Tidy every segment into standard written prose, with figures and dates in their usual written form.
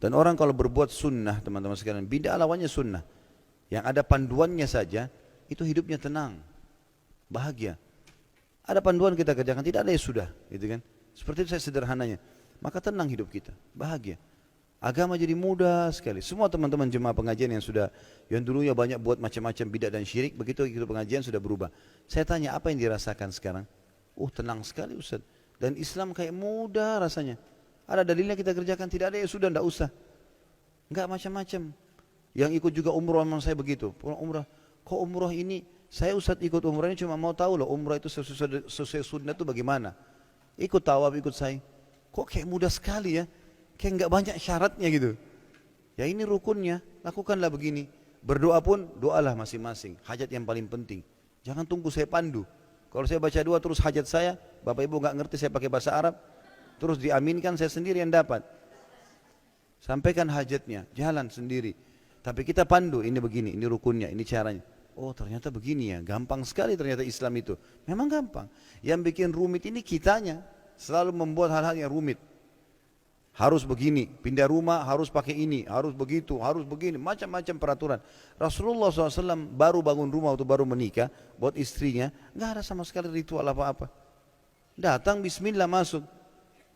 Dan orang kalau berbuat sunnah, teman-teman sekalian, bid'ah lawannya sunnah. Yang ada panduannya saja, itu hidupnya tenang, bahagia. Ada panduan kita kerjakan, tidak ada ya sudah, gitu kan? Seperti itu saya sederhananya. Maka tenang hidup kita, bahagia. Agama jadi mudah sekali. Semua teman-teman jemaah pengajian yang dulunya banyak buat macam-macam bidah dan syirik, begitu ikut pengajian sudah berubah. Saya tanya apa yang dirasakan sekarang? Tenang sekali Ustaz. Dan Islam kayak mudah rasanya. Ada dalilnya kita kerjakan, tidak ada ya sudah, tidak usah. Enggak macam-macam. Yang ikut juga umroh memang saya begitu. Pulang umrah, kok umroh ini? Saya Ustaz ikut umrah ini cuma mau tahu loh umrah itu sesuai sunnah itu bagaimana. Ikut tawaf, ikut saya. Kok kayak mudah sekali ya? Kayak enggak banyak syaratnya gitu. Ya ini rukunnya, lakukanlah begini. Berdoa pun doalah masing-masing. Hajat yang paling penting. Jangan tunggu saya pandu. Kalau saya baca doa terus hajat saya, Bapak Ibu enggak ngerti saya pakai bahasa Arab, terus diaminkan saya sendiri yang dapat. Sampaikan hajatnya, jalan sendiri. Tapi kita pandu, ini begini, ini rukunnya, ini caranya. Ternyata begini ya, gampang sekali ternyata Islam itu. Memang gampang. Yang bikin rumit ini kitanya, selalu membuat hal-hal yang rumit. Harus begini, pindah rumah harus pakai ini, harus begitu, harus begini, macam-macam peraturan. Rasulullah SAW baru bangun rumah waktu baru menikah, buat istrinya, nggak ada sama sekali ritual apa-apa. Datang Bismillah masuk,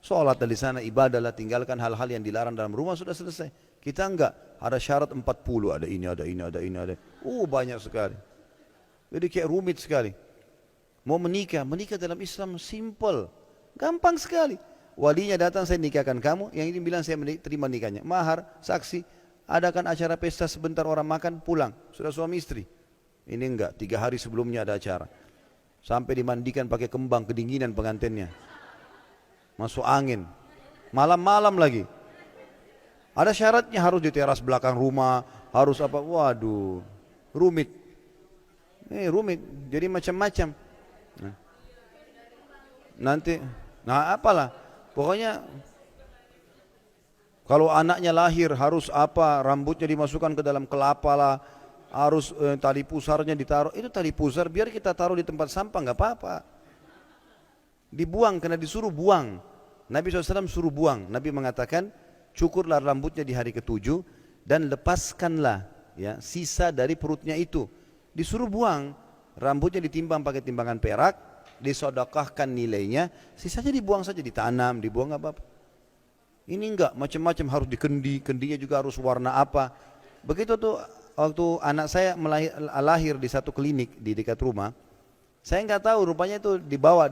sholat dari sana, ibadah lah, tinggalkan hal-hal yang dilarang dalam rumah sudah selesai. Kita enggak, ada syarat 40, ada ini, ada ini, ada ini, ada. Banyak sekali. Jadi kayak rumit sekali. Mau menikah dalam Islam simple, gampang sekali. Walinya datang, saya nikahkan kamu, yang ini bilang saya terima nikahnya. Mahar, saksi, adakan acara pesta sebentar orang makan, pulang. Sudah suami istri. Ini enggak, 3 hari sebelumnya ada acara. Sampai dimandikan pakai kembang, kedinginan pengantinnya. Masuk angin. Malam-malam lagi. Ada syaratnya harus di teras belakang rumah, harus apa, waduh, rumit. Rumit, jadi macam-macam. Apalah. Pokoknya kalau anaknya lahir harus apa, rambutnya dimasukkan ke dalam kelapa lah, harus tali pusarnya ditaruh. Itu tali pusar biar kita taruh di tempat sampah nggak apa-apa. Dibuang karena disuruh buang. Nabi SAW suruh buang. Nabi mengatakan cukurlah rambutnya di hari ke-7 dan lepaskanlah ya sisa dari perutnya itu. Disuruh buang, rambutnya ditimbang pakai timbangan perak, disodokahkan nilainya, sisanya dibuang saja, ditanam, dibuang nggak apa-apa. Ini enggak, macam-macam harus dikendi, kendinya juga harus warna apa. Begitu tuh waktu anak saya lahir di satu klinik di dekat rumah, saya nggak tahu rupanya itu dibawa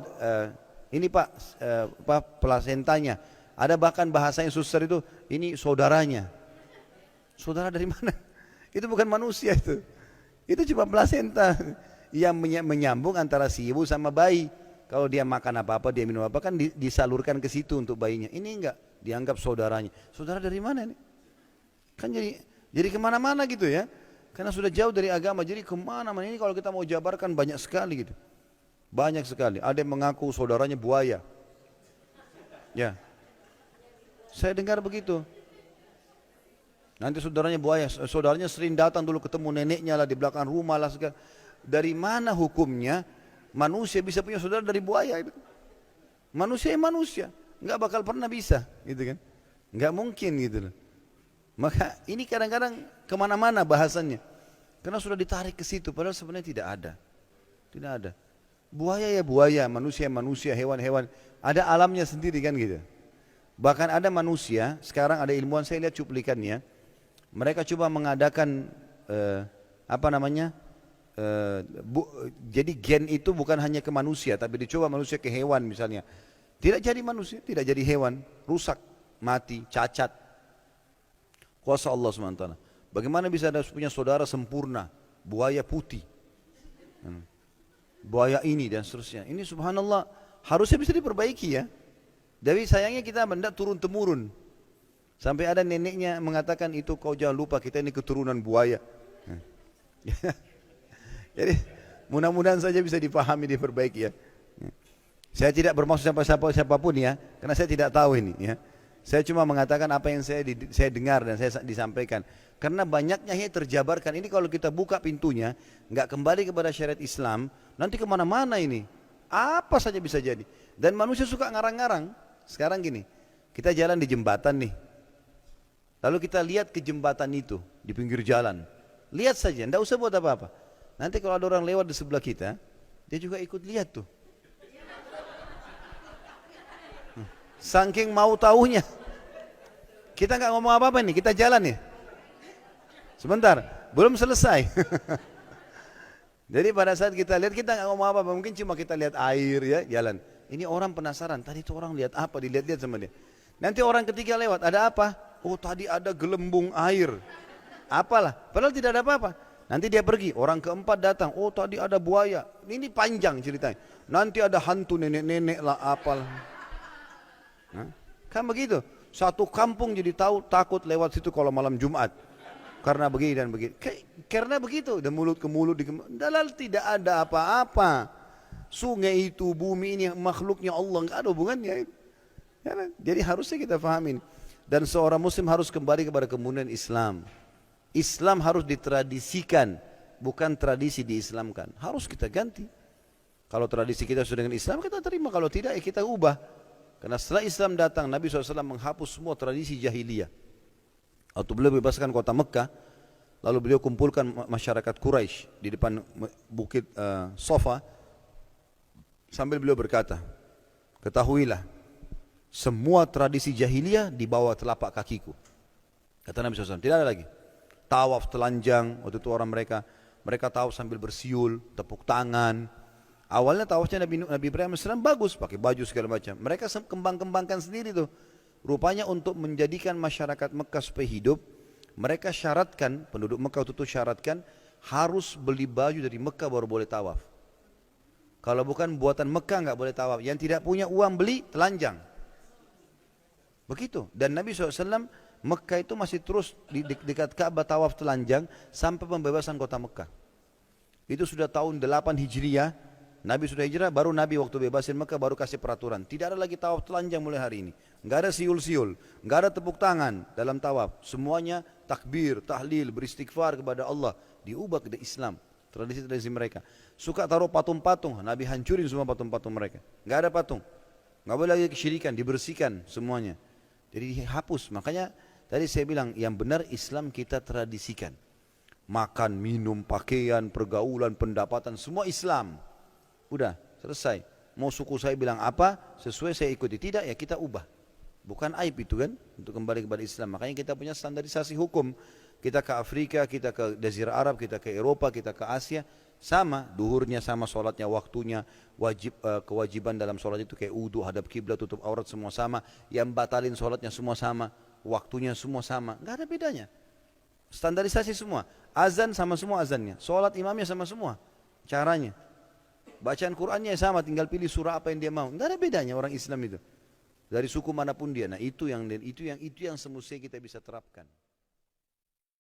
ini Pak, plasentanya. Ada bahkan bahasanya suster itu, ini saudaranya. Saudara dari mana? Itu bukan manusia itu. Itu cuma plasenta yang menyambung antara si ibu sama bayi. Kalau dia makan apa-apa, dia minum apa, kan disalurkan ke situ untuk bayinya. Ini enggak, dianggap saudaranya. Saudara dari mana ini? Kan jadi kemana-mana gitu ya. Karena sudah jauh dari agama, jadi kemana-mana. Ini kalau kita mau jabarkan banyak sekali gitu. Banyak sekali. Ada yang mengaku saudaranya buaya. Ya, saya dengar begitu. Nanti saudaranya buaya, saudaranya sering datang dulu ketemu neneknya lah di belakang rumah lah segala. Dari mana hukumnya manusia bisa punya saudara dari buaya itu? Manusia ya manusia, nggak bakal pernah bisa, gitu kan? Nggak mungkin gitu loh. Maka ini kadang-kadang kemana-mana bahasannya, karena sudah ditarik ke situ, padahal sebenarnya tidak ada. Buaya ya buaya, manusia ya manusia, hewan-hewan, ada alamnya sendiri kan gitu. Bahkan ada manusia, sekarang ada ilmuwan saya lihat cuplikannya, mereka coba mengadakan jadi gen itu bukan hanya ke manusia, tapi dicoba manusia ke hewan misalnya. Tidak jadi manusia, tidak jadi hewan, rusak, mati, cacat. Kuasa Allah SWT. Bagaimana bisa ada punya saudara sempurna, buaya putih, buaya ini dan seterusnya. Ini subhanallah, harusnya bisa diperbaiki ya. Tapi sayangnya kita benda turun-temurun. Sampai ada neneknya mengatakan itu kau jangan lupa kita ini keturunan buaya. Jadi mudah-mudahan saja bisa dipahami, diperbaiki ya. Saya tidak bermaksud siapapun ya, karena saya tidak tahu ini ya. Saya cuma mengatakan apa yang saya dengar dan saya disampaikan. Karena banyaknya yang terjabarkan ini, kalau kita buka pintunya, nggak kembali kepada syariat Islam, nanti kemana-mana ini. Apa saja bisa jadi. Dan manusia suka ngarang-ngarang. Sekarang gini, kita jalan di jembatan nih. Lalu kita lihat ke jembatan itu di pinggir jalan. Lihat saja, tidak usah buat apa-apa. Nanti kalau ada orang lewat di sebelah kita, dia juga ikut lihat tuh. Saking mau tahunya. Kita nggak ngomong apa-apa nih, kita jalan nih. Sebentar, belum selesai. Jadi pada saat kita lihat, kita nggak ngomong apa-apa, mungkin cuma kita lihat air ya, jalan. Ini orang penasaran, tadi itu orang lihat apa, dilihat-lihat sama dia. Nanti orang ketiga lewat, ada apa? Oh tadi ada gelembung air. Apalah, padahal tidak ada apa-apa. Nanti dia pergi, orang keempat datang, oh tadi ada buaya. Ini panjang ceritanya. Nanti ada hantu nenek-nenek lah, apalah. Nah, kan begitu. Satu kampung jadi tahu, takut lewat situ kalau malam Jumat. Karena begini dan begini. Karena begitu, dan mulut ke mulut. Dalal tidak ada apa-apa. Sungai itu, bumi ini makhluknya Allah, nggak ada hubungannya. Ya, jadi harusnya kita pahamin. Dan seorang muslim harus kembali kepada kemuliaan Islam. Islam harus ditradisikan, bukan tradisi diislamkan. Harus kita ganti. Kalau tradisi kita sudah dengan Islam, kita terima. Kalau tidak, ya kita ubah. Karena setelah Islam datang, Nabi SAW menghapus semua tradisi jahiliyah. Waktu beliau bebaskan kota Mekah, lalu beliau kumpulkan masyarakat Quraisy di depan bukit Safa, sambil beliau berkata, ketahuilah, semua tradisi jahiliyah di bawah telapak kakiku. Kata Nabi SAW, tidak ada lagi. Tawaf telanjang, waktu itu orang mereka tawaf sambil bersiul, tepuk tangan. Awalnya tawafnya Nabi Ibrahim AS bagus, pakai baju segala macam. Mereka kembang-kembangkan sendiri tuh. Rupanya untuk menjadikan masyarakat Mekah supaya hidup, mereka syaratkan, penduduk Mekah itu syaratkan, harus beli baju dari Mekah baru boleh tawaf. Kalau bukan buatan Mekah nggak boleh tawaf. Yang tidak punya uang beli, telanjang. Begitu. Dan Nabi SAW, Mekah itu masih terus di dekat Ka'bah tawaf telanjang sampai pembebasan kota Mekah. Itu sudah tahun 8 Hijriah, Nabi sudah hijrah, baru Nabi waktu bebasin Mekah baru kasih peraturan. Tidak ada lagi tawaf telanjang mulai hari ini. Enggak ada siul-siul, enggak ada tepuk tangan dalam tawaf. Semuanya takbir, tahlil, beristighfar kepada Allah. Diubah ke Islam, tradisi-tradisi mereka. Suka taruh patung-patung, Nabi hancurin semua patung-patung mereka. Enggak ada patung. Enggak boleh lagi kesyirikan, dibersihkan semuanya. Jadi dihapus. Makanya tadi saya bilang yang benar Islam kita tradisikan. Makan, minum, pakaian, pergaulan, pendapatan, semua Islam. Udah, selesai. Mau suku saya bilang apa, sesuai saya ikuti. Tidak, ya kita ubah. Bukan aib itu kan, untuk kembali kepada Islam. Makanya kita punya standarisasi hukum. Kita ke Afrika, kita ke Jazirah Arab, kita ke Eropa, kita ke Asia. Sama, duhurnya sama, sholatnya, waktunya, kewajiban dalam sholat itu kayak wudu, hadap kiblat, tutup aurat semua sama. Yang batalin sholatnya semua sama, waktunya semua sama. Nggak ada bedanya. Standarisasi semua. Azan sama semua azannya. Sholat imamnya sama semua. Caranya. Bacaan Qur'annya sama, tinggal pilih surah apa yang dia mau. Nggak ada bedanya orang Islam itu. Dari suku manapun dia. Nah itu yang semestinya kita bisa terapkan.